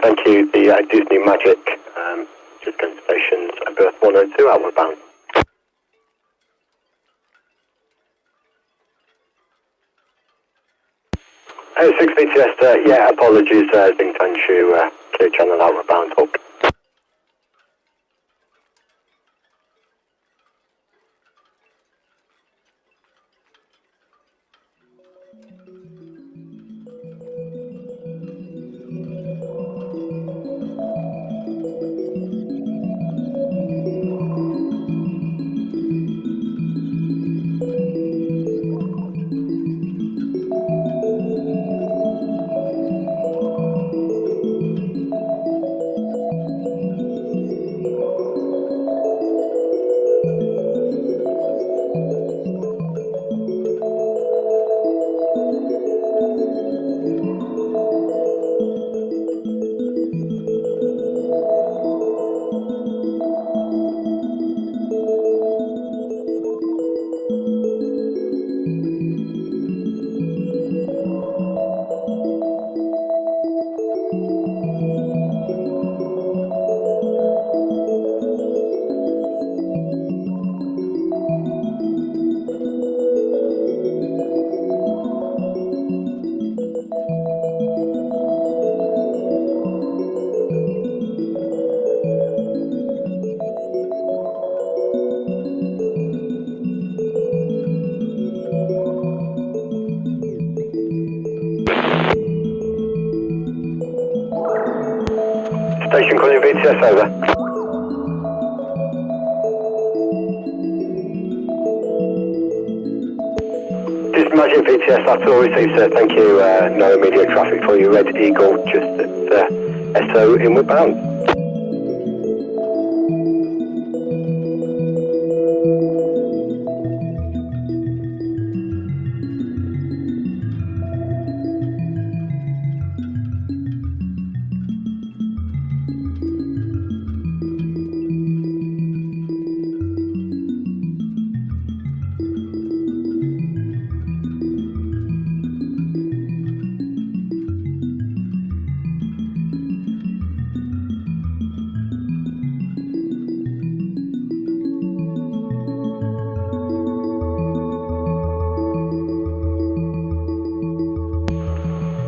thank you. The Disney Magic, just going to stations, berth 102, outward bound. 6 BTS, yeah, apologies, Bing Tanshu, clear channel outward bound, Hawk. Station calling BTS, over. Disney Magic BTS, that's all received, sir. Thank you. No immediate traffic for you. Red Eagle, just at SO inward bound.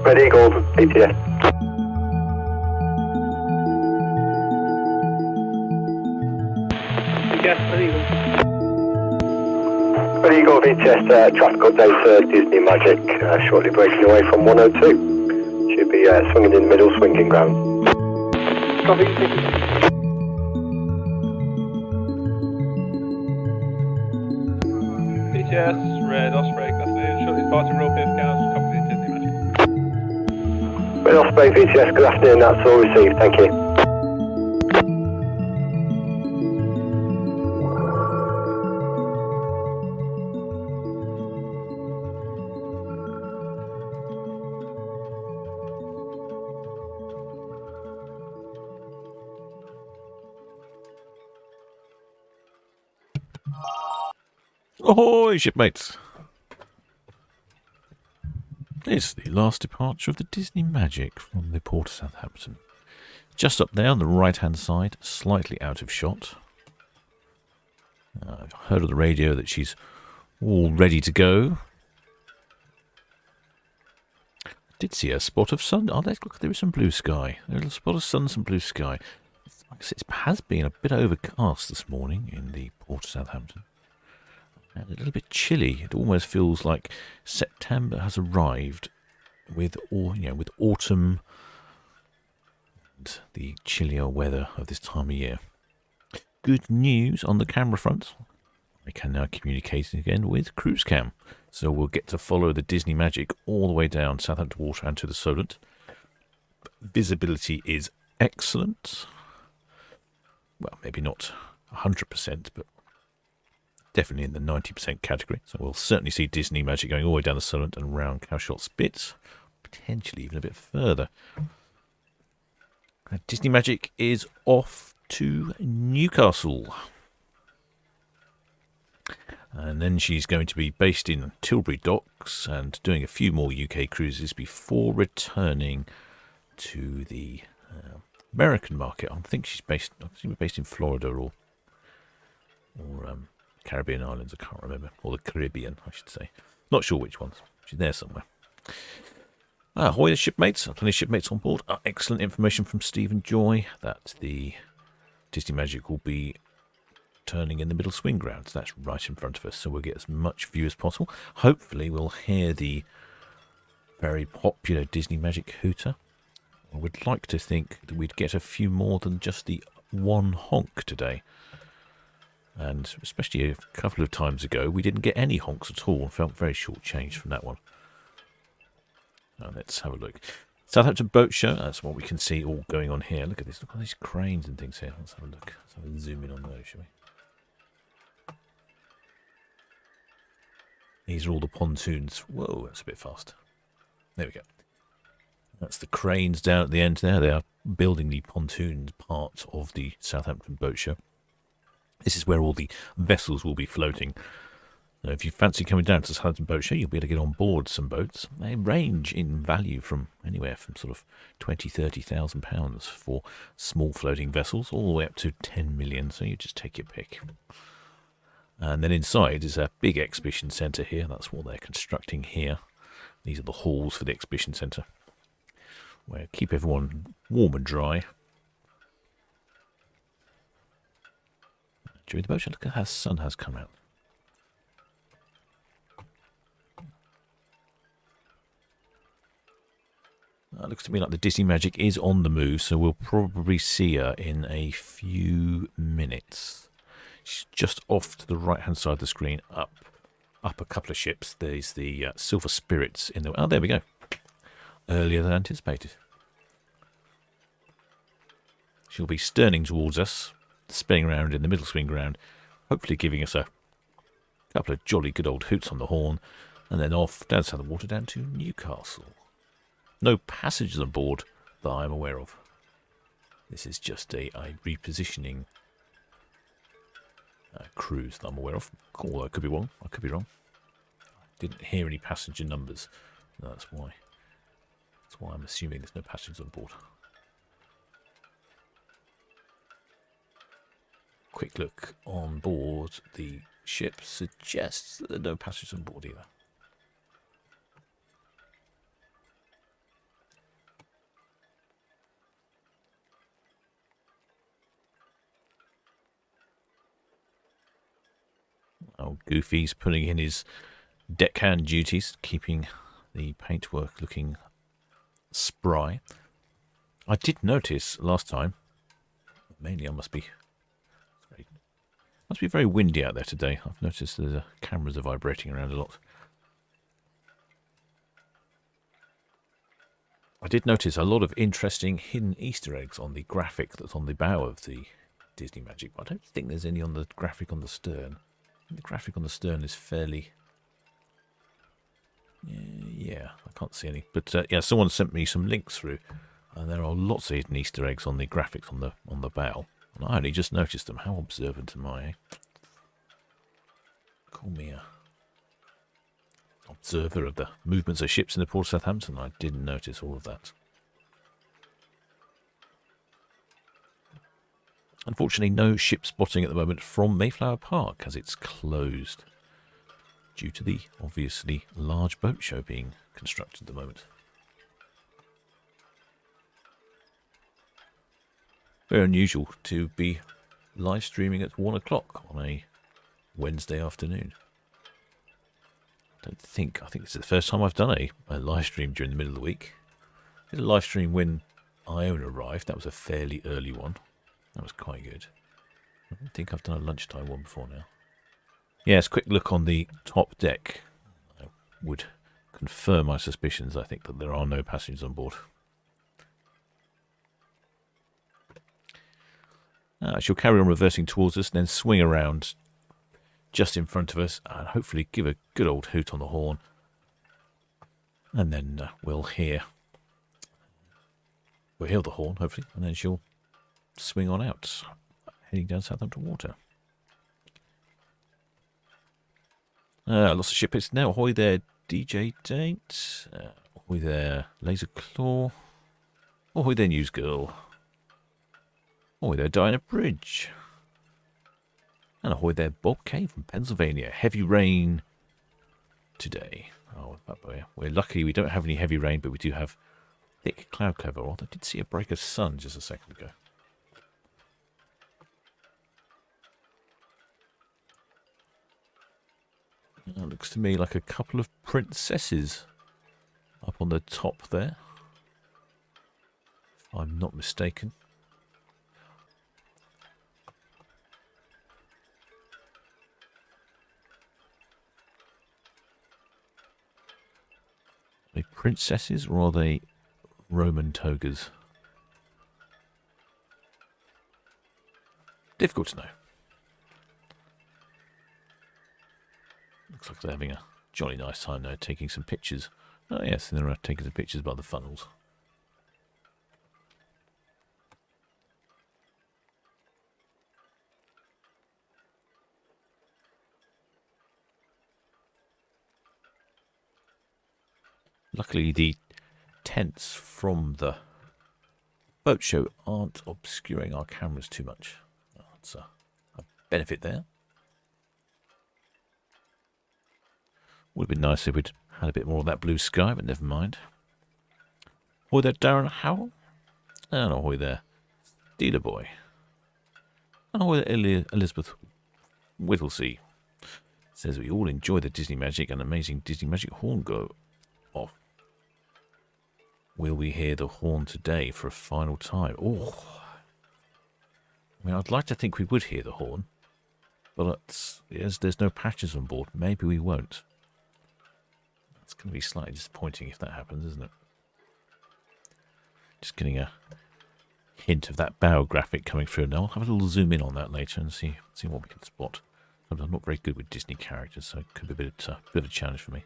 Red Eagle, BTS. Yes, Red Eagle. Red Eagle, BTS, traffic update, Disney Magic, shortly breaking away from 102. Should be swinging in the middle, swinging ground. Copy. BTS, Red Osprey, that's the shortly departing Royal Fifth Cows, copy the Disney Magic. Red Osprey, BTS, good afternoon, that's all received, thank you. Ahoy, shipmates! It's the last departure of the Disney Magic from the port of Southampton. Just up there on the right-hand side, slightly out of shot. I've heard on the radio that she's all ready to go. I did see a spot of sun. Oh, let's look, there is some blue sky. There's a spot of sun, some blue sky. Like I said, it has been a bit overcast this morning in the port of Southampton. And a little bit chilly. It almost feels like September has arrived with autumn and the chillier weather of this time of year. Good news on the camera front. I can now communicate again with Cruise Cam. So we'll get to follow the Disney Magic all the way down Southampton Water and to the Solent. Visibility is excellent. Well, maybe not 100%, but definitely in the 90% category. So we'll certainly see Disney Magic going all the way down the Solent and round Cowshot Spit, potentially even a bit further. Disney Magic is off to Newcastle. And then she's going to be based in Tilbury Docks and doing a few more UK cruises before returning to the American market. I think she's based in Florida or Caribbean islands. I can't remember, or the Caribbean, I should say. Not sure which ones. She's there somewhere. Ahoy, the shipmates. Plenty of shipmates on board. Excellent information from Stephen Joy that the Disney Magic will be turning in the middle swing grounds. That's right in front of us, so we'll get as much view as possible. Hopefully we'll hear the very popular Disney Magic hooter. I would like to think that we'd get a few more than just the one honk today. And especially a couple of times ago, we didn't get any honks at all. Felt very short-changed from that one. Now let's have a look. Southampton Boat Show. That's what we can see all going on here. Look at this. Look at these cranes and things here. Let's have a look. Let's have a zoom in on those, shall we? These are all the pontoons. Whoa, that's a bit fast. There we go. That's the cranes down at the end there. They are building the pontoons part of the Southampton Boat Show. This is where all the vessels will be floating. Now, if you fancy coming down to the Southampton Boat Show, you'll be able to get on board some boats. They range in value from anywhere from sort of £20,000-30,000 for small floating vessels, all the way up to 10 million. So you just take your pick. And then inside is a big exhibition centre here. That's what they're constructing here. These are the halls for the exhibition centre, where keep everyone warm and dry. During the boat show, look at how the sun has come out. It looks to me like the Disney Magic is on the move, so we'll probably see her in a few minutes. She's just off to the right-hand side of the screen, up a couple of ships. There's the Silver Spirits in the... Oh, there we go. Earlier than anticipated. She'll be sterning towards us, spinning around in the middle swing ground, hopefully giving us a couple of jolly good old hoots on the horn, and then off down south of the water down to Newcastle. No passengers on board that I'm aware of. This is just a repositioning cruise that I'm aware of. Cool, I could be wrong. I could be wrong. Didn't hear any passenger numbers. That's why. That's why I'm assuming there's no passengers on board. Quick look on board the ship suggests that there are no passengers on board either. Oh, Goofy's putting in his deckhand duties, keeping the paintwork looking spry. I did notice last time, mainly I must be very windy out there today. I've noticed the cameras are vibrating around a lot. I did notice a lot of interesting hidden Easter eggs on the graphic that's on the bow of the Disney Magic, but I don't think there's any on the graphic on the stern. The graphic on the stern is fairly... Yeah, I can't see any. But yeah, someone sent me some links through, and there are lots of hidden Easter eggs on the graphics on the bow. And I only just noticed them. How observant am I? Call me a observer of the movements of ships in the port of Southampton. I didn't notice all of that. Unfortunately, no ship spotting at the moment from Mayflower Park, as it's closed due to the obviously large boat show being constructed at the moment. Very unusual to be live streaming at 1 o'clock on a Wednesday afternoon. I think this is the first time I've done a live stream during the middle of the week. I did a live stream when Iona arrived. That was a fairly early one. That was quite good. I don't think I've done a lunchtime one before now. Yes, quick look on the top deck. I would confirm my suspicions. I think that there are no passengers on board. She'll carry on reversing towards us, then swing around just in front of us, and hopefully give a good old hoot on the horn. And then we'll hear the horn, hopefully, and then she'll swing on out, heading down Southampton Water. Lots of ships now. Ahoy there, DJ Date. Ahoy there, Laser Claw. Ahoy there, News Girl. Ahoy there, Diana Bridge. And ahoy there, Bob K from Pennsylvania. Heavy rain today. Oh, we're lucky we don't have any heavy rain, but we do have thick cloud cover. Although I did see a break of sun just a second ago. It looks to me like a couple of princesses up on the top there, if I'm not mistaken. Are they princesses or are they Roman togas? Difficult to know. Looks like they're having a jolly nice time now, taking some pictures. Oh yes, they're taking some pictures by the funnels. Luckily the tents from the boat show aren't obscuring our cameras too much. That's a benefit there. Would have been nice if we'd had a bit more of that blue sky, but never mind. Ahoy there, Darren Howell. And ahoy there, Dealer Boy. And ahoy there, Elizabeth Whittlesey. Says we all enjoy the Disney Magic and amazing Disney Magic horn go off. Will we hear the horn today for a final time? Oh, I mean, I'd like to think we would hear the horn, but yes, there's no patches on board. Maybe we won't. It's going to be slightly disappointing if that happens, isn't it? Just getting a hint of that bow graphic coming through now. I'll have a little zoom in on that later and see what we can spot. I'm not very good with Disney characters, so it could be a bit of a challenge for me.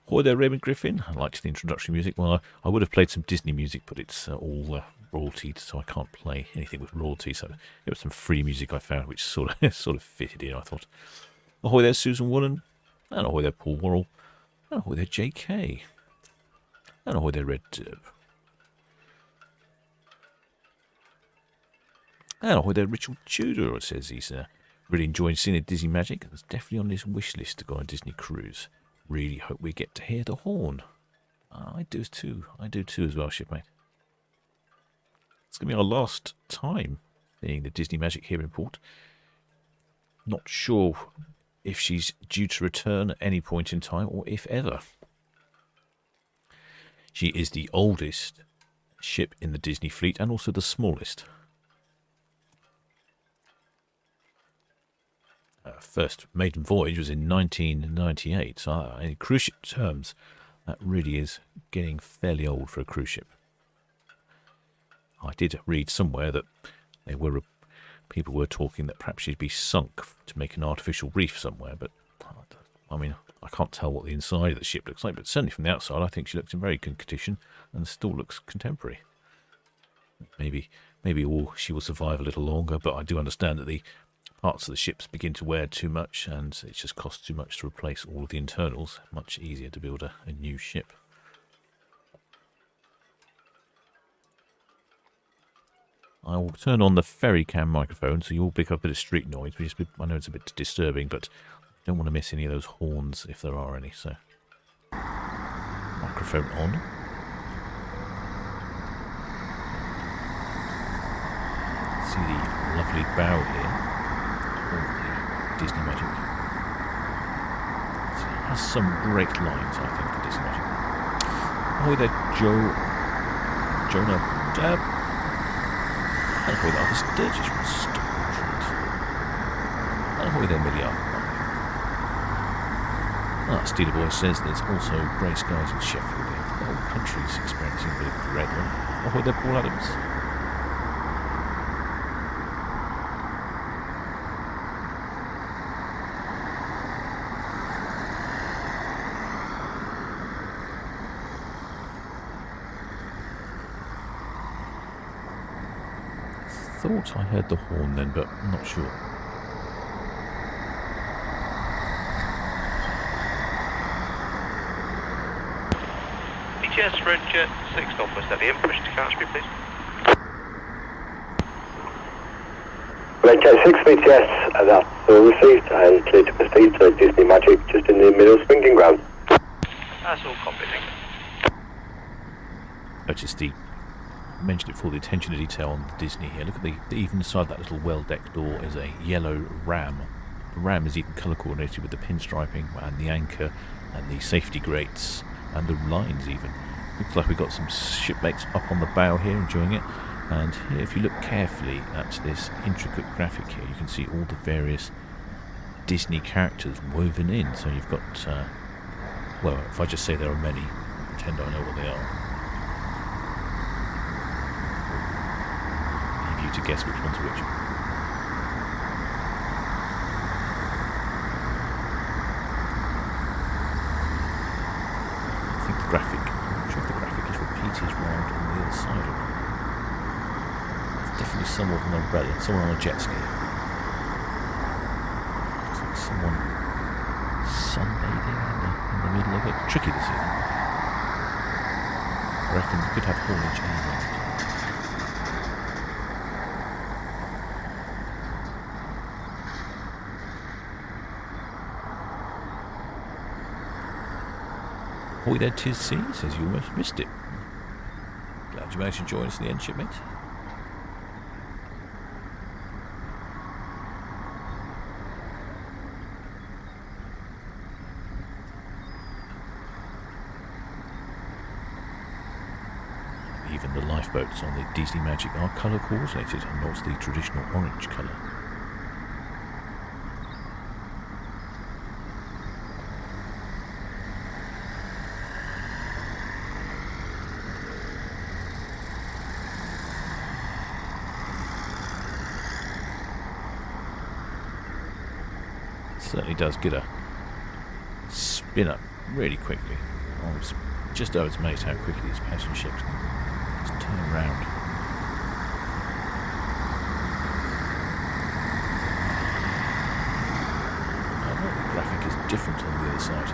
Ahoy there, Raymond Griffin. I liked the introductory music. Well, I would have played some Disney music, but it's all royalty, so I can't play anything with royalty. So it was some free music I found, which sort of fitted in, I thought. Ahoy there, Susan Woolen. And ahoy there, Paul Worrell. And ahoy there, JK. And ahoy there, Red Dib. And ahoy there, Richard Tudor. It says he's really enjoying seeing the Disney Magic. And it's definitely on his wish list to go on a Disney cruise. Really hope we get to hear the horn. I do too. I do too as well, shipmate. It's going to be our last time seeing the Disney Magic here in port. Not sure if she's due to return at any point in time or if ever. She is the oldest ship in the Disney fleet and also the smallest. First maiden voyage was in 1998, so in cruise ship terms, that really is getting fairly old for a cruise ship. I did read somewhere that people were talking that perhaps she'd be sunk to make an artificial reef somewhere, but I mean, I can't tell what the inside of the ship looks like, but certainly from the outside, I think she looks in very good condition and still looks contemporary. Maybe she will survive a little longer, but I do understand that the parts of the ships begin to wear too much and it just costs too much to replace all of the internals. Much easier to build a new ship. I will turn on the ferry cam microphone so you'll pick up a bit of street noise, which is I know it's a bit disturbing, but I don't want to miss any of those horns if there are any, so microphone on. See the lovely bow here. Disney Magic. So it has some great lines, I think, the Disney Magic. Ahoy there, Jonah Dab. And ahoy there, the Sturgis from Stockport. And ahoy there, Millie. Steeler Boy says there's also grey skies in Sheffield. The whole country's experiencing a bit of grey. Ahoy there, Paul Adams. Thought I heard the horn then, but I'm not sure. DGS French 6 Northwest at the Empress to catch me, please. Redcat 6 BTS, that's all received and clear to proceed to Disney Magic just in the middle swinging ground. That's all copy, thank you. Notice the, I mentioned it before, the attention to detail on the Disney here. Look at the even inside that little well-decked door is a yellow ram. The ram is even colour coordinated with the pinstriping and the anchor and the safety grates and the lines even. Looks like we've got some shipmates up on the bow here enjoying it. And here, if you look carefully at this intricate graphic here, you can see all the various Disney characters woven in. So you've got, well, if I just say there are many, pretend I know what they are. Leave you to guess which one's which. I think the graphic, I'm not sure if the graphic is repeated round on the other side of it. Definitely someone with an umbrella, someone on a jet ski. Looks like someone sunbathing in the middle of it. Tricky to see them. I reckon you could have haulage anywhere. Boy, there 'tis sea, says you almost missed it. Glad you managed to join us in the end, shipmates. Even the lifeboats on the Disney Magic are colour coordinated and not the traditional orange colour. Certainly does get a spin up really quickly. Oh, it's just it's amazed how quickly these passenger ships can just turn round. I know the graphic is different on the other side.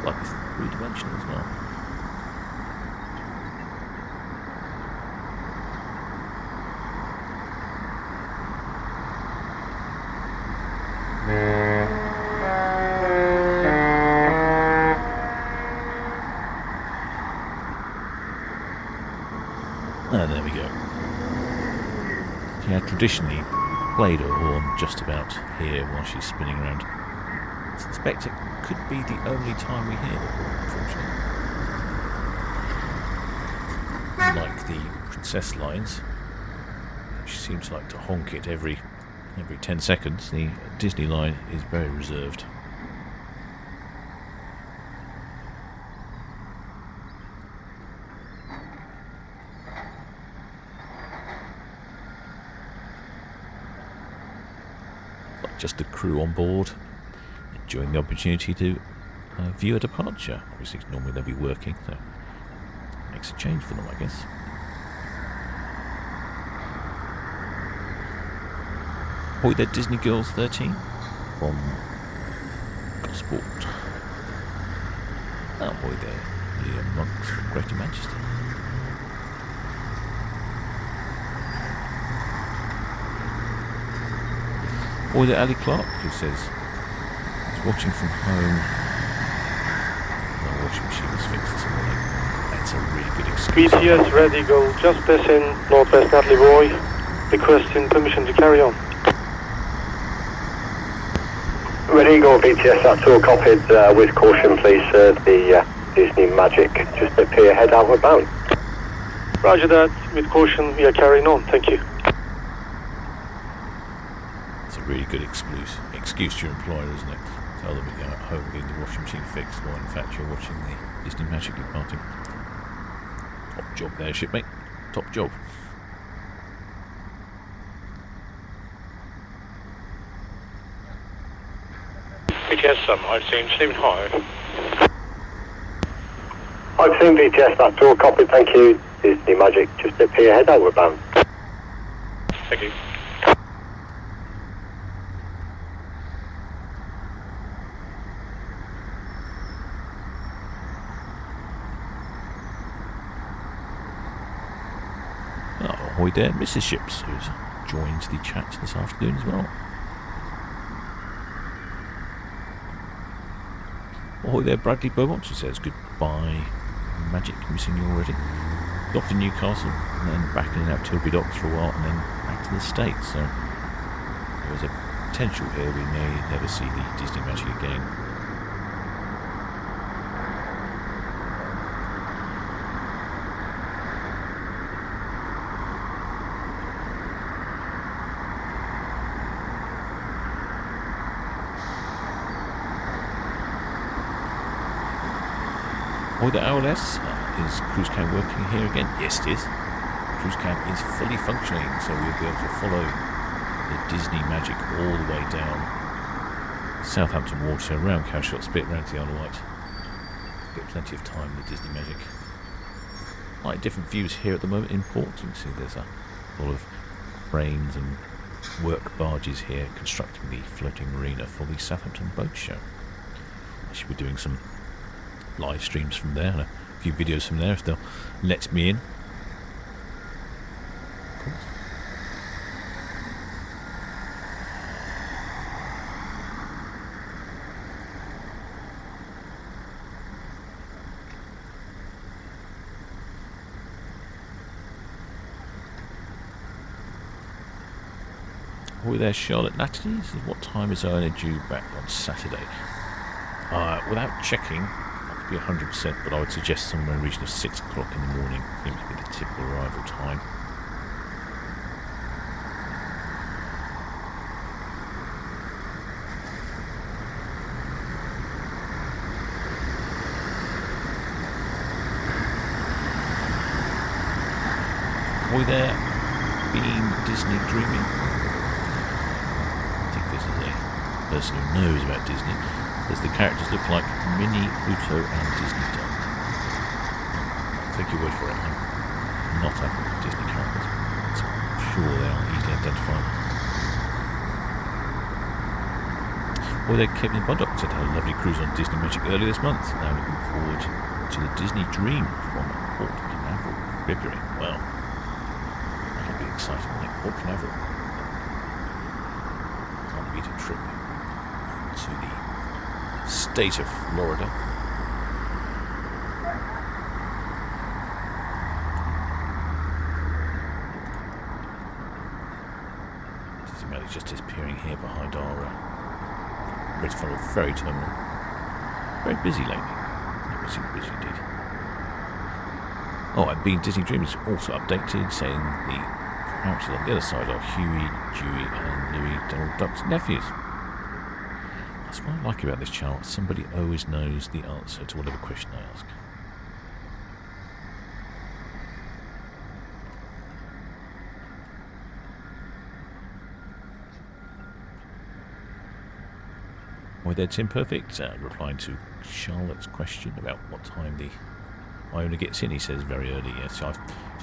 Like it's three-dimensional as well. And there we go. She had traditionally played her horn just about here while she's spinning around. I suspect it could be the only time we hear the horn, unfortunately. Unlike the Princess lines, she seems like to honk it every 10 seconds. The Disney line is very reserved. Just the crew on board, enjoying the opportunity to view a departure. Obviously, normally they'll be working, so it makes a change for them, I guess. Ahoy there, Disney Girls 13 from Gosport. Ahoy there, William Monks from Greater Manchester. Or the Ali Clark, who says he's watching from home. My washing machine was fixed this morning. That's a really good excuse. BTS ready, go just passing Northwest Natalie Roy, requesting permission to carry on. Ready, go BTS, that's all copied. With caution, please, sir. The Disney Magic just appear head outward bound. Roger that, with caution, we are carrying on, thank you. Really good excuse to your employer, isn't it? Tell them that you're at home getting the washing machine fixed while in fact you're watching the Disney Magic departing. Top job there, shipmate. Top job. BTS, I've seen Stephen High. I've seen BTS, that's all copied, thank you. Disney Magic just appear head outward bound. Thank you. Oh, Ahoy there, Mrs. Ships, who's joined the chat this afternoon as well. Ahoy there, Bradley Beaumont, she says goodbye. Magic, missing you already. Docked in Newcastle, and then back in and out Tilbury Docks for a while, and then back to the States. So there's a potential here we may never see the Disney Magic again. Or the OLS, is Cruise Cam working here again? Yes, it is. Cruise Cam is fully functioning, so we'll be able to follow the Disney Magic all the way down Southampton water, around Cowshot Spit, round to the Isle of Wight. Get plenty of time with Disney Magic. Like different views here at the moment in port. You can see there's a lot of cranes and work barges here constructing the floating marina for the Southampton Boat Show. I should be doing some live streams from there and a few videos from there if they'll let me in. Ahoy there, Charlotte Natalie. This is what time is Owner due back on Saturday? Without checking, I could be 100%, but I would suggest somewhere in the region of 6 o'clock in the morning. Seems to be the typical arrival time. Ahoy there, been Disney dreaming? I think this is a person who knows about Disney. Does the characters look like Minnie, Pluto and Disney Duck? Take your word for it, I'm not up with Disney characters, so I'm sure they are easily identifiable. Well, they Kevin Buddock said had a lovely cruise on Disney Magic earlier this month. Now looking forward to the Disney Dream from Port Canaveral, February. Well, that'll be exciting, won't it? Port Canaveral. Can't beat a trip to the state of Florida. Disney Magic just disappearing here behind our Red Funnel ferry terminal. Very busy lately. Super busy indeed. Oh, and being Disney Dream is also updated, saying the characters on the other side are Huey, Dewey, and Louie, Donald Duck's nephews. That's what I like about this channel. Somebody always knows the answer to whatever question I ask. Well, there, Tim Perfect, replying to Charlotte's question about what time the Iona gets in. He says very early, yes.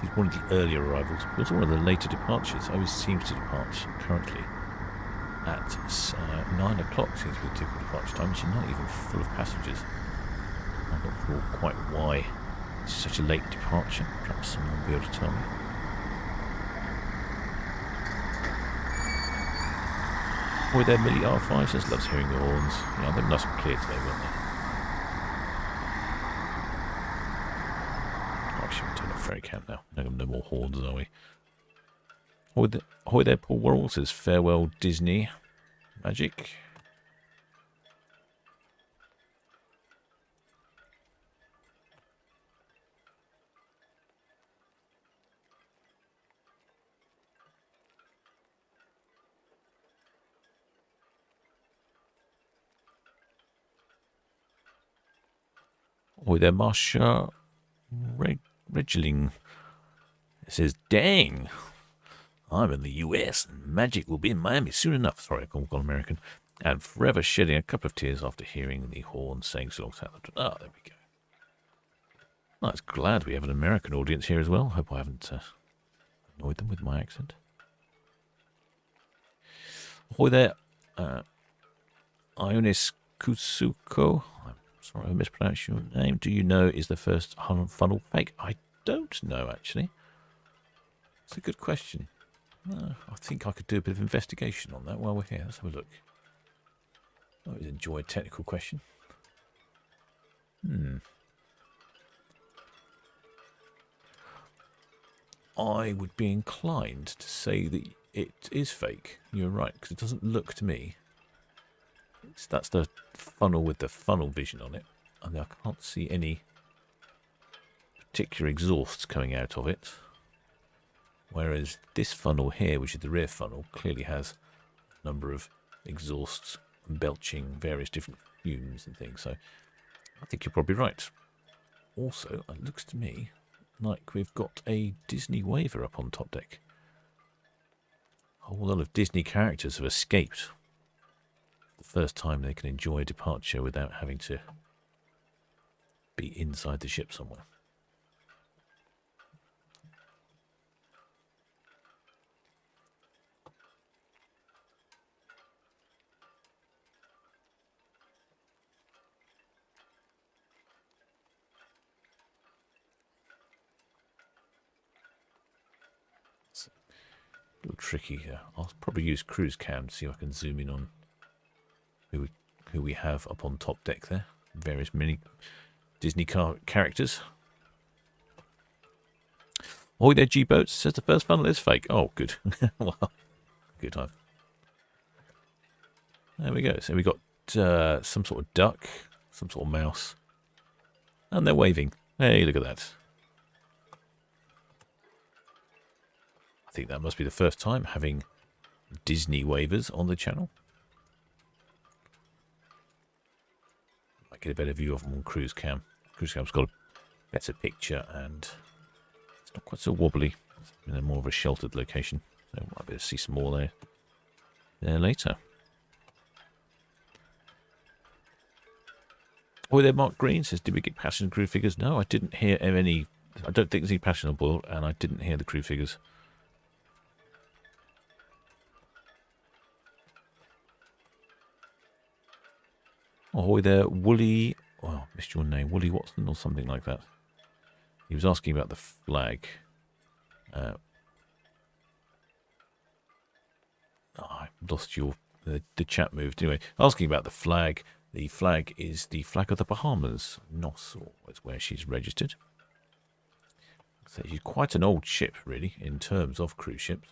She's one of the earlier arrivals, but also one of the later departures. Always seems to depart currently at 9 o'clock, seems to be the typical departure time. She's not even full of passengers. I'm not sure quite why it's such a late departure. Perhaps someone will be able to tell me. Boy, there, Millie R5 says loves hearing the horns. Yeah, they're nice and clear today, weren't they? Oh, actually, we'll turn off ferry cam now. No more horns, are we? Ahoy there, Paul Worrell says farewell Disney Magic. Ahoy there, Marsha Regling. It says, dang, I'm in the US and Magic will be in Miami soon enough. Sorry, I've gone American. And forever shedding a couple of tears after hearing the horn saying so long Southampton. Oh, there we go. Nice, glad we have an American audience here as well. Hope I haven't annoyed them with my accent. Ahoy there, Ionis Kusuko. I'm sorry I mispronounced your name. Do you know is the first funnel fake? I don't know, actually. That's a good question. I think I could do a bit of investigation on that while we're here. Let's have a look. I always enjoy a technical question. I would be inclined to say that it is fake. You're right, because it doesn't look to me. That's the funnel with the funnel vision on it. I mean, I can't see any particular exhausts coming out of it. Whereas this funnel here, which is the rear funnel, clearly has a number of exhausts belching various different fumes and things. So I think you're probably right. Also, it looks to me like we've got a Disney waiver up on top deck. A whole lot of Disney characters have escaped. The first time they can enjoy a departure without having to be inside the ship somewhere. It's a little tricky here. I'll probably use cruise cam to see if I can zoom in on who we have up on top deck there. Various mini Disney characters. Oh, there, G-Boats says the first funnel is fake. Oh, good. Well, good time. There we go. So we got some sort of duck, some sort of mouse, and they're waving. Hey, look at that. I think that must be the first time having Disney waivers on the channel. Might get a better view of them on cruise cam. Cruise cam's got a better picture and it's not quite so wobbly. In a more of a sheltered location. So might be able to see some more there later. Oh, there, Mark Green says, did we get passenger crew figures? No, I didn't hear any. I don't think there's any passenger on board, and I didn't hear the crew figures. Oh, there, Wooly. Well, I missed your name, Wooly Watson, or something like that. He was asking about the flag. I lost your. The chat moved. Anyway, asking about the flag. The flag is the flag of the Bahamas. Nassau is where she's registered. So she's quite an old ship, really, in terms of cruise ships.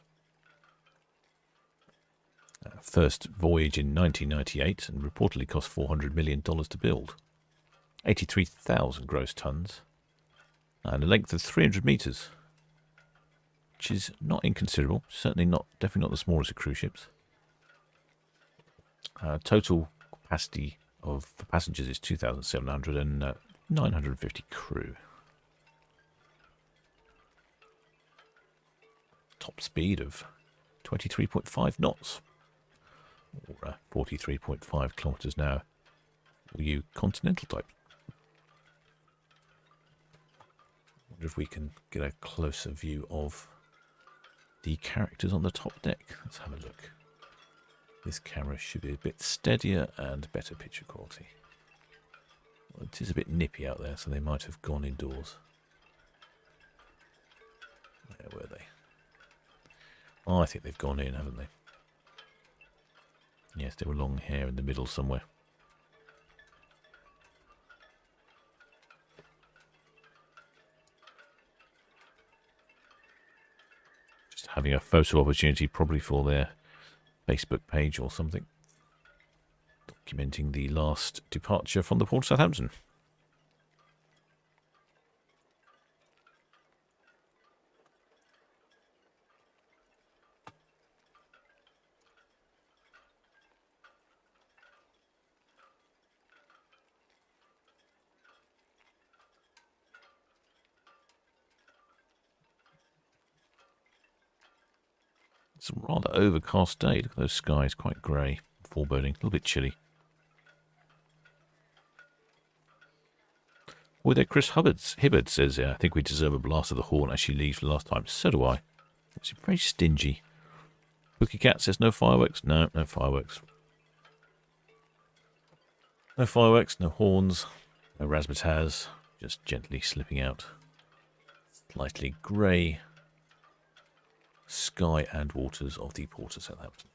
First voyage in 1998 and reportedly cost $400 million to build. 83,000 gross tons. And a length of 300 metres. Which is not inconsiderable. Certainly not, definitely not the smallest of cruise ships. Total capacity of the passengers is 2,700 and 950 crew. Top speed of 23.5 knots. Or 43.5 kilometres an hour. For you continental type. Wonder if we can get a closer view of the characters on the top deck. Let's have a look. This camera should be a bit steadier and better picture quality. Well, it is a bit nippy out there, so they might have gone indoors. Where were they? Oh, I think they've gone in, haven't they? Yes, there were long hair in the middle somewhere. Just having a photo opportunity probably for their Facebook page or something. Documenting the last departure from the port of Southampton. It's a rather overcast day. Look at those skies, quite grey, foreboding, a little bit chilly. Oh, there, Chris Hibbard says, yeah, I think we deserve a blast of the horn as she leaves last time. So do I. It's very stingy. Bookie Cat says, no fireworks? No, no fireworks. No fireworks, no horns, no razzmatazz, just gently slipping out. Slightly grey sky and waters of the Port of Southampton.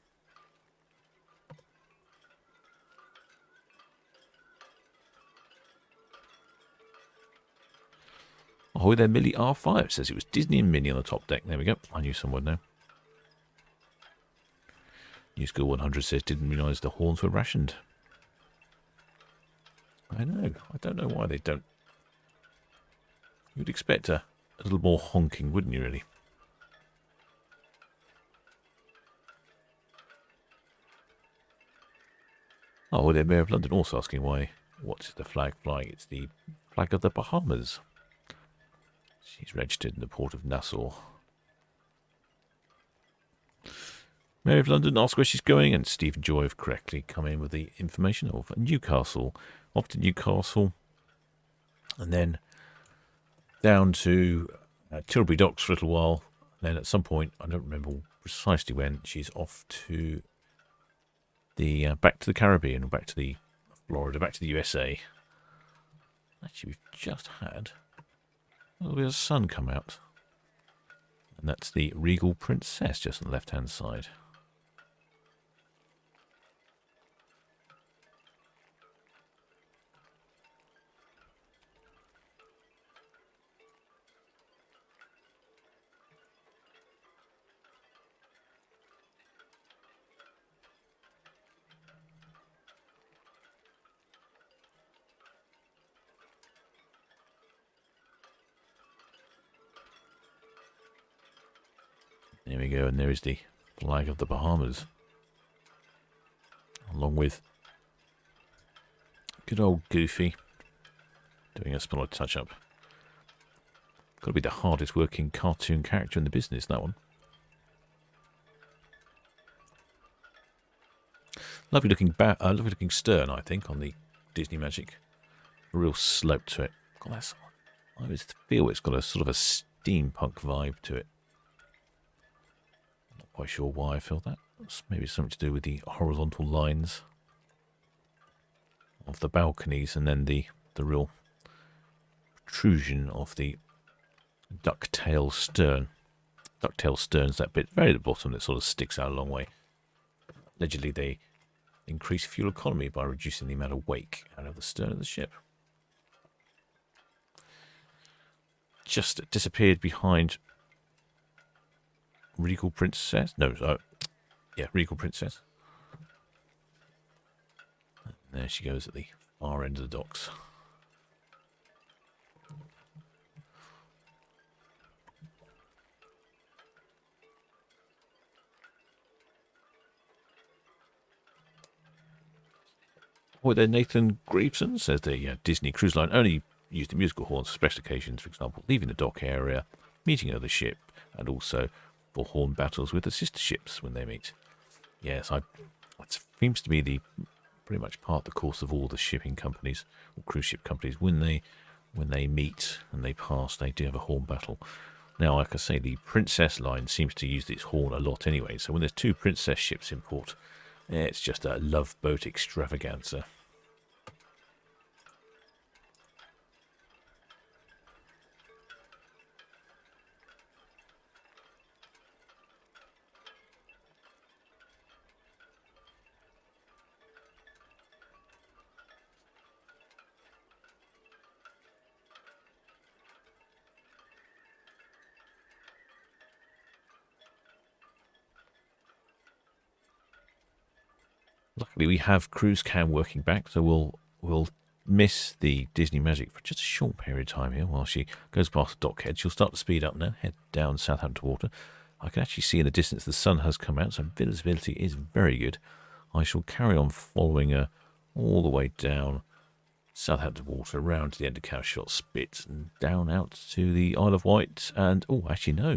Ahoy there, Millie R5. It says it was Disney and Minnie on the top deck. There we go. I knew someone now. New School 100 says, didn't realise the horns were rationed. I know. I don't know why they don't. You'd expect a little more honking, wouldn't you, really? Oh, the Mayor of London also asking why. What's the flag flying? It's the flag of the Bahamas. She's registered in the port of Nassau. Mayor of London asks where she's going, and Stephen Joy have correctly come in with the information of Newcastle. Off to Newcastle, and then down to Tilbury Docks for a little while. And then at some point, I don't remember precisely when, she's off to the back to the Caribbean, or back to the Florida, back to the USA. Actually, we've just had a little bit of sun come out, and that's the Regal Princess just on the left-hand side. There we go, and there is the flag of the Bahamas, along with good old Goofy doing a small touch-up. Got to be the hardest working cartoon character in the business, that one. Lovely looking stern, I think, on the Disney Magic. A real slope to it. God, I always feel it's got a sort of a steampunk vibe to it. Quite sure why I feel that. It's maybe something to do with the horizontal lines of the balconies, and then the real protrusion of the ducktail stern. Ducktail stern's that bit very at the bottom that sort of sticks out a long way. Allegedly, they increase fuel economy by reducing the amount of wake out of the stern of the ship. Just disappeared behind Regal Princess? No, yeah, Regal Princess. And there she goes at the far end of the docks. Well, then Nathan Greveson says the Disney Cruise Line only used the musical horns for special occasions, for example, leaving the dock area, meeting another ship, and also for horn battles with the sister ships when they meet. Yes, that seems to be the pretty much part of the course of all the shipping companies or cruise ship companies. When they meet and they pass, they do have a horn battle. Now, like I say, the Princess line seems to use its horn a lot anyway. So when there's two Princess ships in port, it's just a love boat extravaganza. Luckily, we have Cruise Cam working back, so we'll miss the Disney Magic for just a short period of time here while she goes past the dockhead. She'll start to speed up now, head down Southampton water. I can actually see in the distance the sun has come out, so visibility is very good. I shall carry on following her all the way down Southampton water, around to the end of Cowshot Spit, and down out to the Isle of Wight. And, oh, actually, no,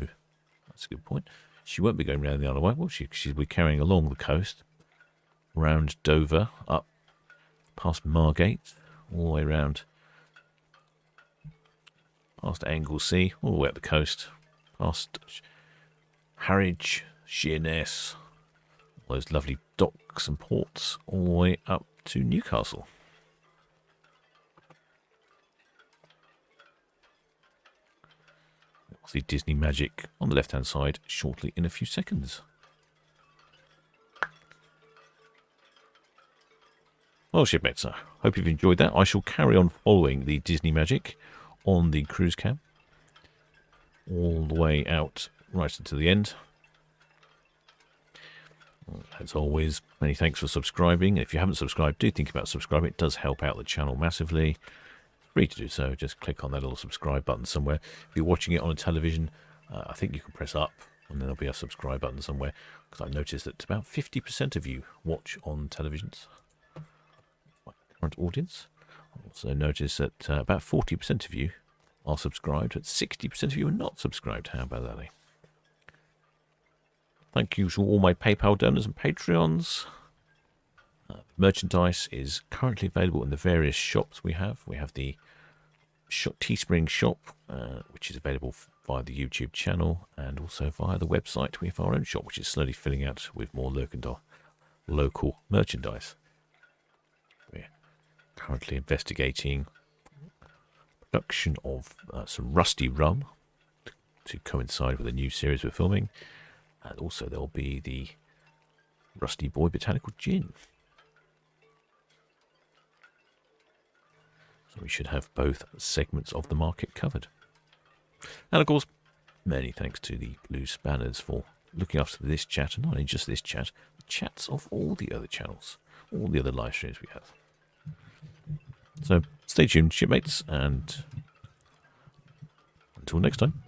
that's a good point. She won't be going around the Isle of Wight, will she? She'll be carrying along the coast, round Dover, up past Margate, all the way round past Anglesey, all the way up the coast, past Harwich, Sheerness, all those lovely docks and ports, all the way up to Newcastle. We'll see Disney Magic on the left-hand side shortly in a few seconds. Well, shipmates, I hope you've enjoyed that. I shall carry on following the Disney Magic on the cruise cam all the way out right until the end. As always, many thanks for subscribing. If you haven't subscribed, do think about subscribing. It does help out the channel massively. Free to do so. Just click on that little subscribe button somewhere. If you're watching it on a television, I think you can press up and then there'll be a subscribe button somewhere, because I noticed that about 50% of you watch on televisions. My current audience. I also noticed that about 40% of you are subscribed, but 60% of you are not subscribed. How about that, eh? Thank you to all my PayPal donors and Patreons. Merchandise is currently available in the various shops we have. We have the Teespring shop, which is available via the YouTube channel, and also via the website. We have our own shop, which is slowly filling out with more local merchandise. We're currently investigating production of some rusty rum to coincide with a new series we're filming. And also there'll be the Rusty Boy Botanical Gin. So we should have both segments of the market covered. And of course, many thanks to the Blue Spanners for looking after this chat, and not only just this chat, the chats of all the other channels, all the other live streams we have. So stay tuned, shipmates, and until next time.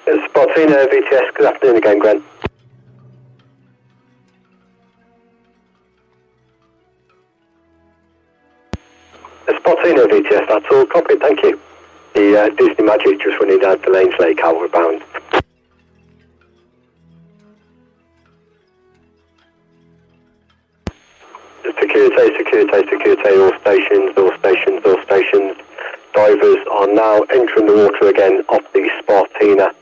Spotting VTS, good afternoon again, Glenn. Sportina VTS, that's all copied, thank you. The Disney Magic just running down to Lanes Lake, outward bound. Security, all stations, all stations, all stations. Divers are now entering the water again off the Sportina,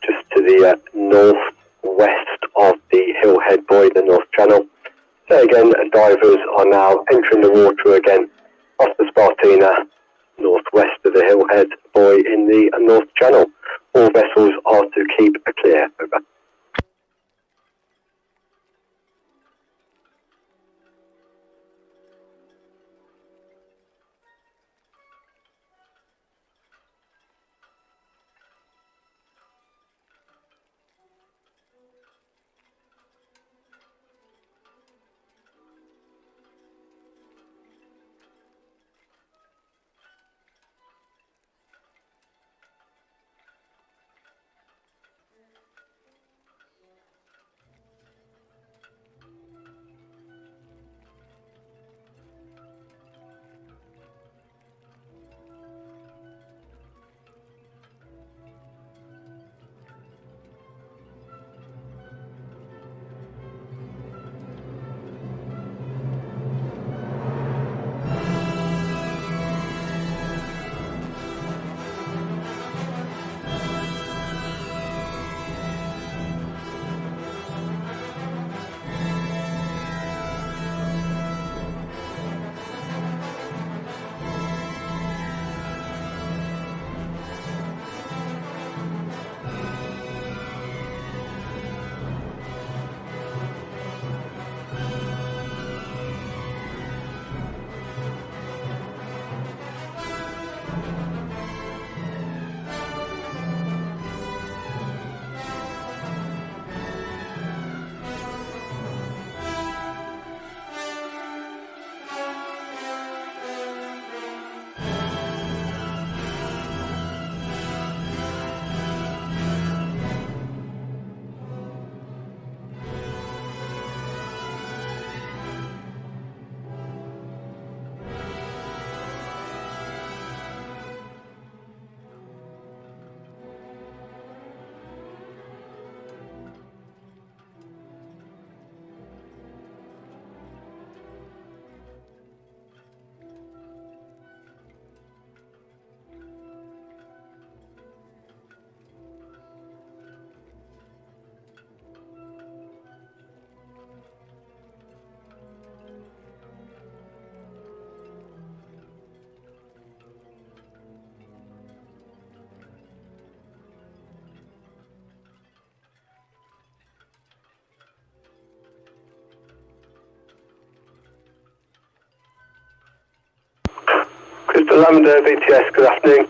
just to the northwest of the Hillhead Buoy, the North Channel. So again, divers are now entering the water again off the Sportina, northwest of the Hillhead Buoy in the North Channel. All vessels are to keep clear. Over. Crystal Lambda VTS, good afternoon.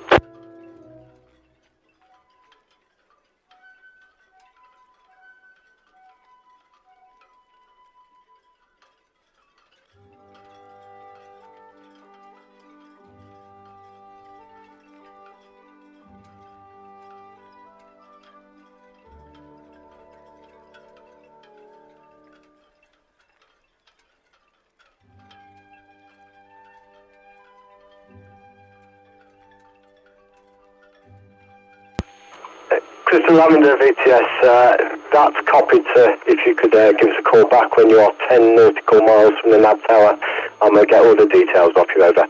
Crystal Lavender VTS, that's copied, sir. If you could give us a call back when you are 10 nautical miles from the nav tower, I'm going to get all the details off you, over.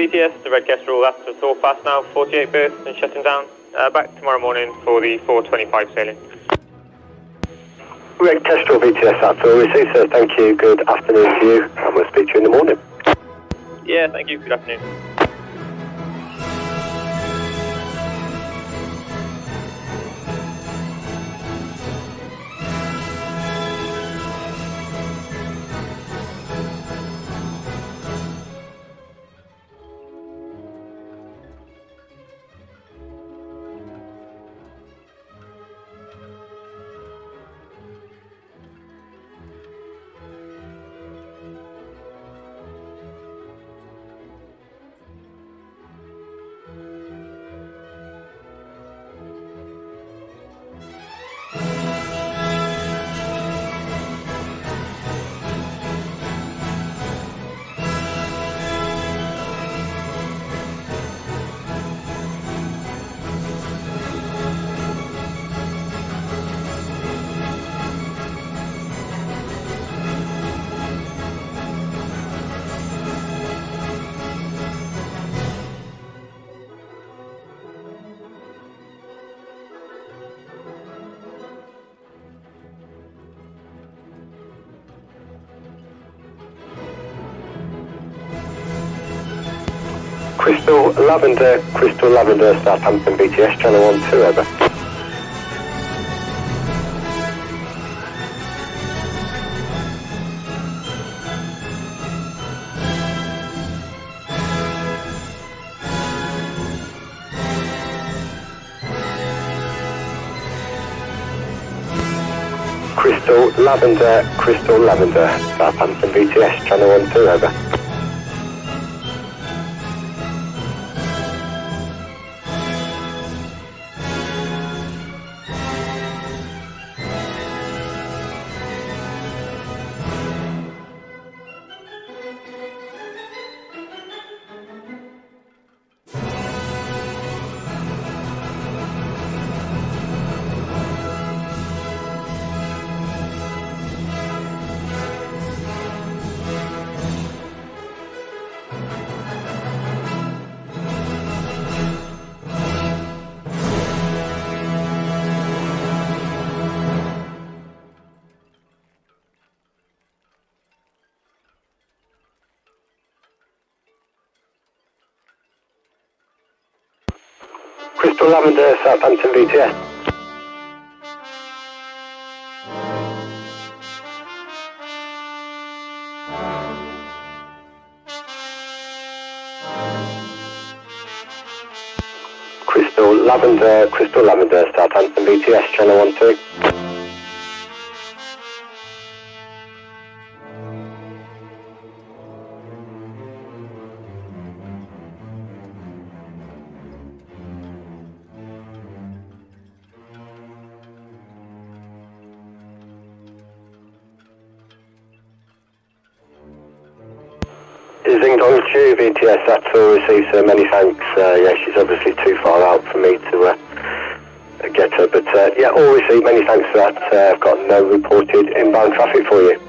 BTS, the Red Kestrel, that's the Thor fast now, 48 berths and shutting down. Back tomorrow morning for the 4:25 sailing. Red Kestrel BTS, that's all received, sir. Thank you. Good afternoon to you, and we'll speak to you in the morning. Yeah, thank you. Good afternoon. Crystal Lavender, Southampton BTS, channel 12, over. Crystal Lavender, Southampton BTS, channel 12, over. Crystal Lavender, Southampton BTS. Crystal Lavender, Southampton BTS, channel 12. Zingdong Chu, BTS, that's all received, sir. Many thanks. Yeah, she's obviously too far out for me to get her, but yeah, all received. Many thanks for that. I've got no reported inbound traffic for you.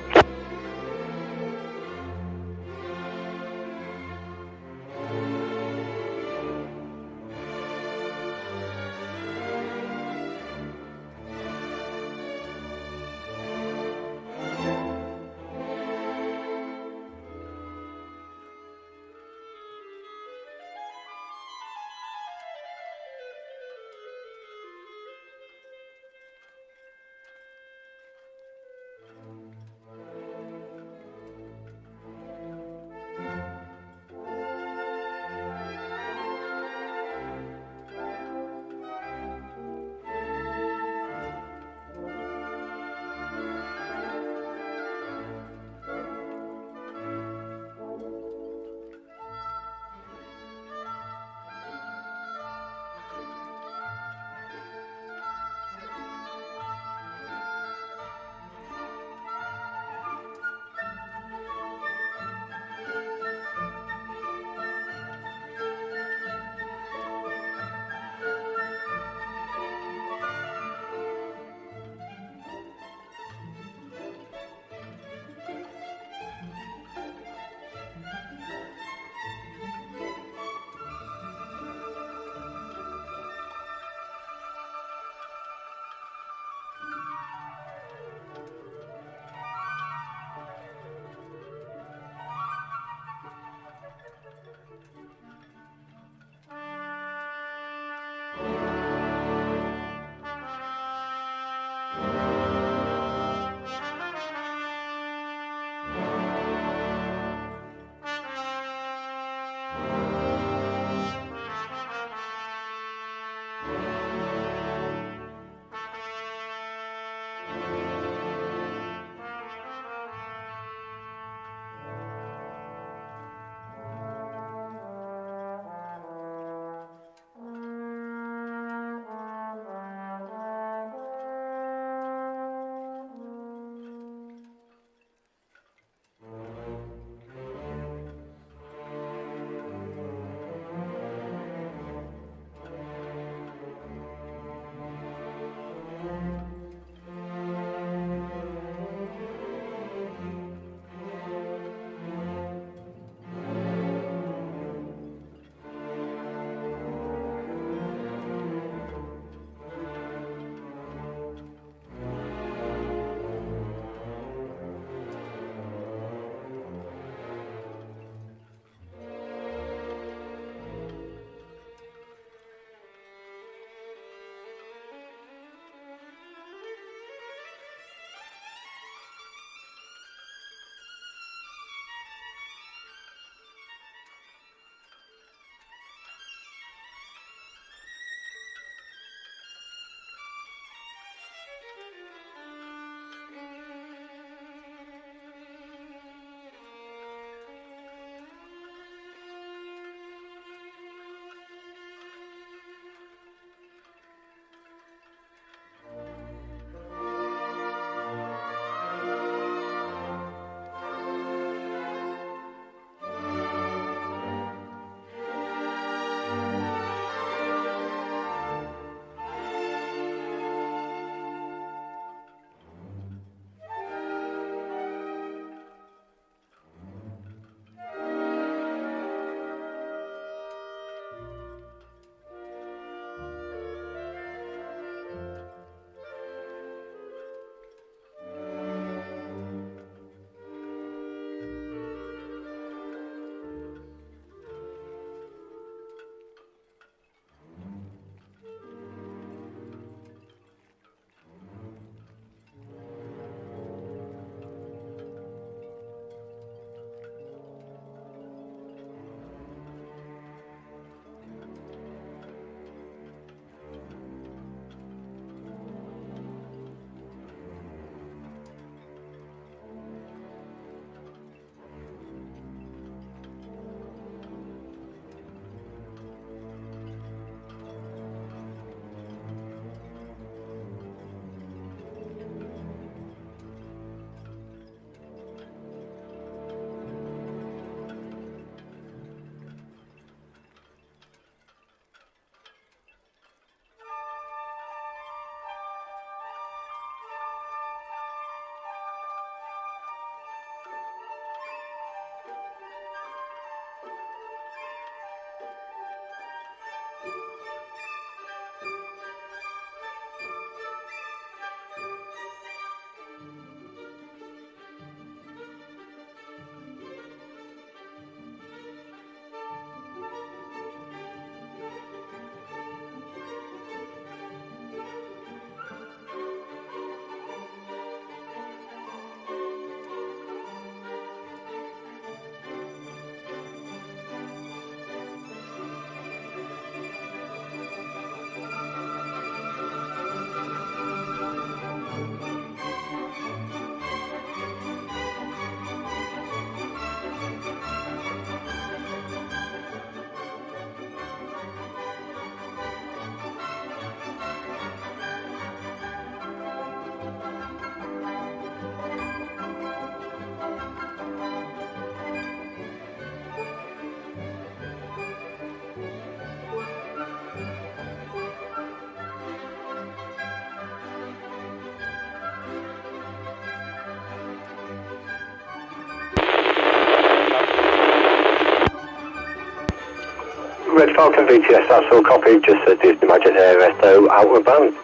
Red Falcon VTS, that's all copied, just Disney Magic there, SO outward bound.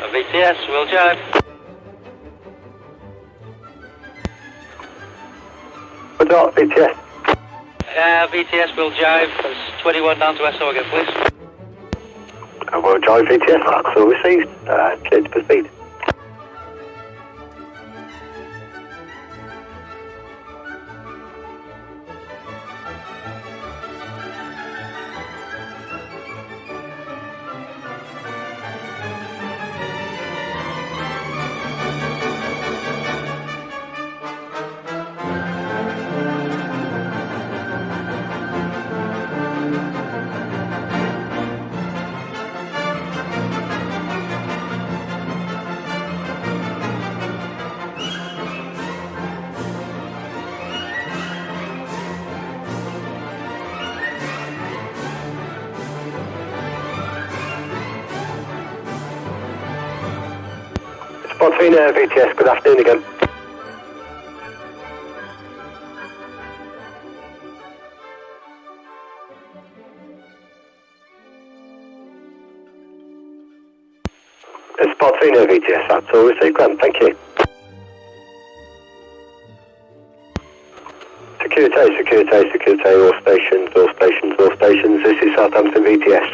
VTS, will jive. What's up, VTS? VTS, will jive. It's 21 down to SO again, please. We'll drive VTS, that's all received. Clear to proceed. Spotina VTS, good afternoon again. Spotina VTS, that's all received, Grant, thank you. Security, all stations, this is Southampton VTS.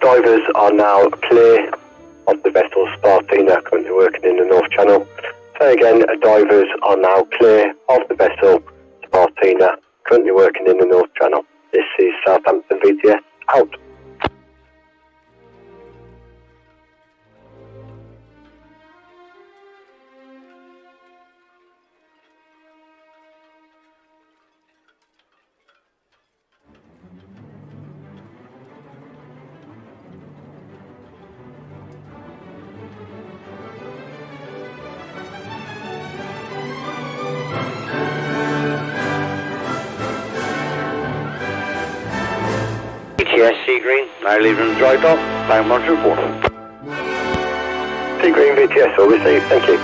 Divers are now clear of the vessel Spartina, currently working in the North Channel. So again, divers are now clear of the vessel Spartina, currently working in the North Channel. This is Southampton VTS, out. VTS, Sea Green, now leaving dry dock, time 124. Sea Green VTS, all received, thank you.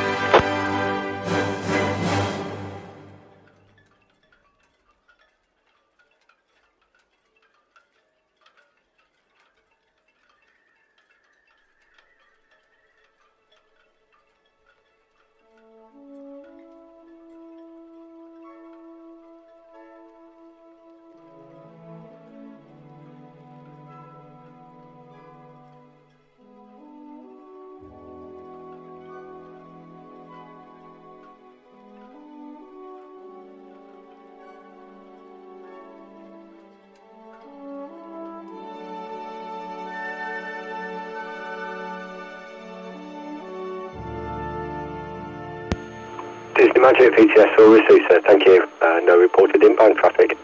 Disney Magic VTS, all received, sir, thank you. No reported inbound traffic.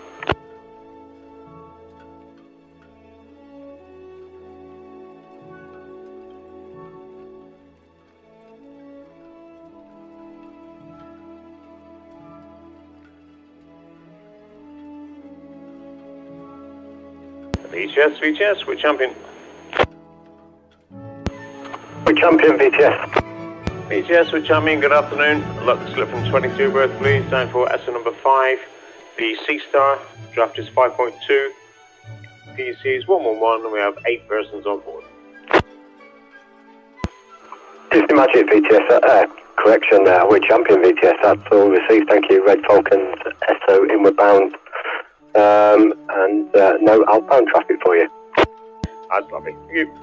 VTS, we're champion. We're champion VTS. VTS, we're champion, good afternoon. Look, slip from 22 berth, please, down for SO number 5. The Sea Star, draft is 5.2. PC is 111, and we have 8 persons on board. Disney Magic VTS, Correction, we're champion VTS, that's all received, thank you. Red Falcons, SO inward bound, and no outbound traffic for you. That's lovely. Thank you.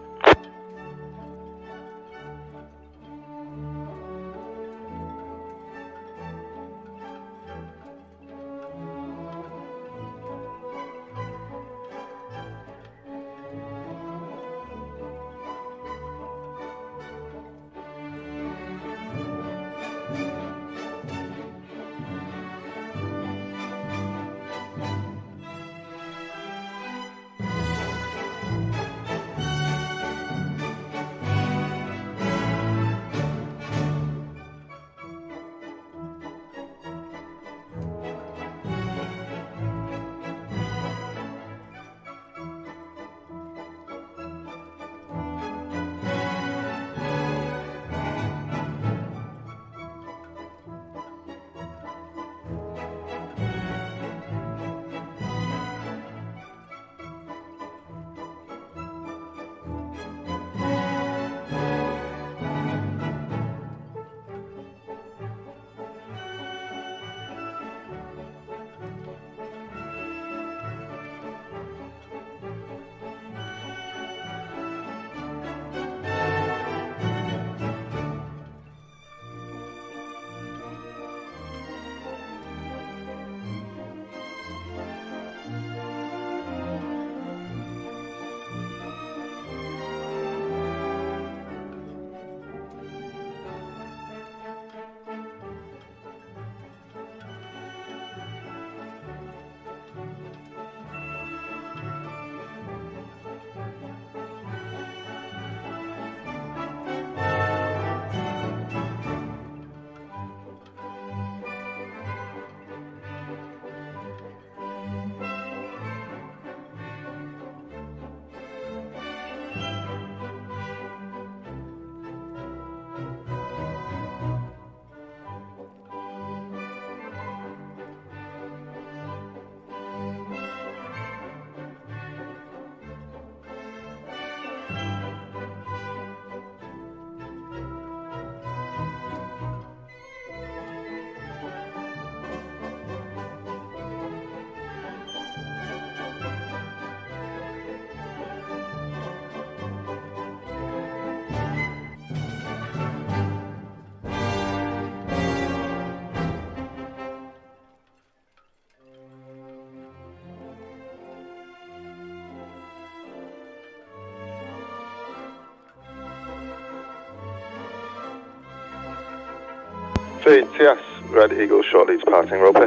VTS, Red Eagle shortly departing Roper.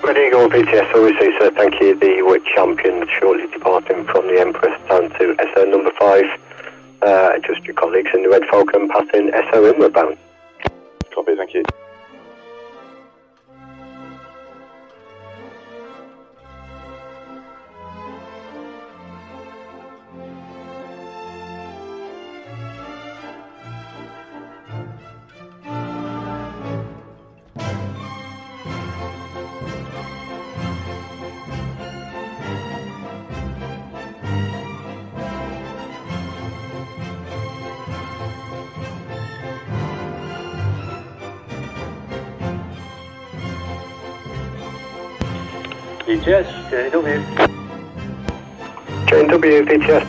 Red Eagle VTS, all received, sir, thank you. The WIT champion shortly departing from the Empress down to SO number 5. Just your colleagues in the Red Falcon passing SO inward bound. Copy, thank you. VTS, JW. JW VTS.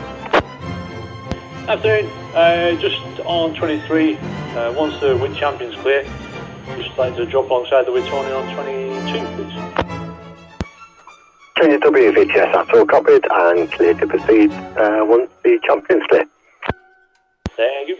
Afternoon, just on 23, once the WIT champion's clear, just like to drop alongside the WIT Tony on 22, please. JW VTS, that's all copied and clear to proceed once the champion's clear. Thank you.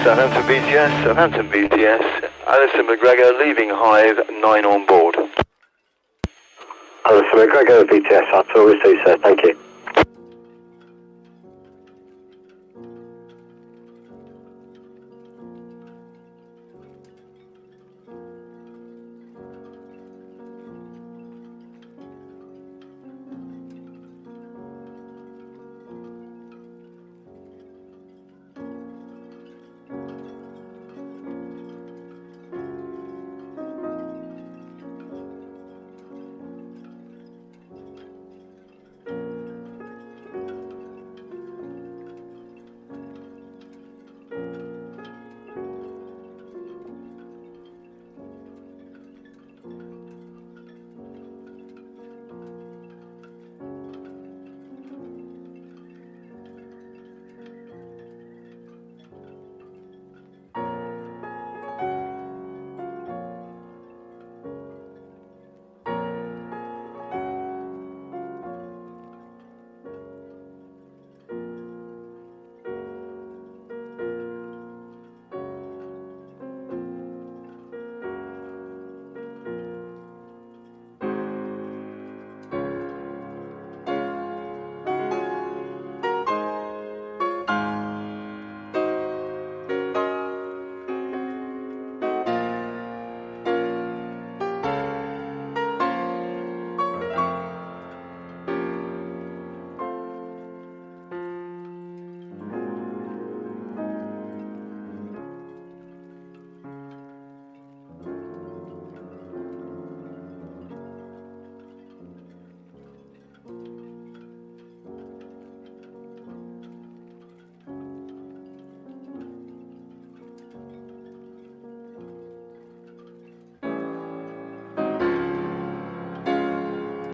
Southampton BTS, Southampton BTS, Alison McGregor leaving Hive, 9 on board. Alison McGregor, BTS, I'll received, sir, thank you.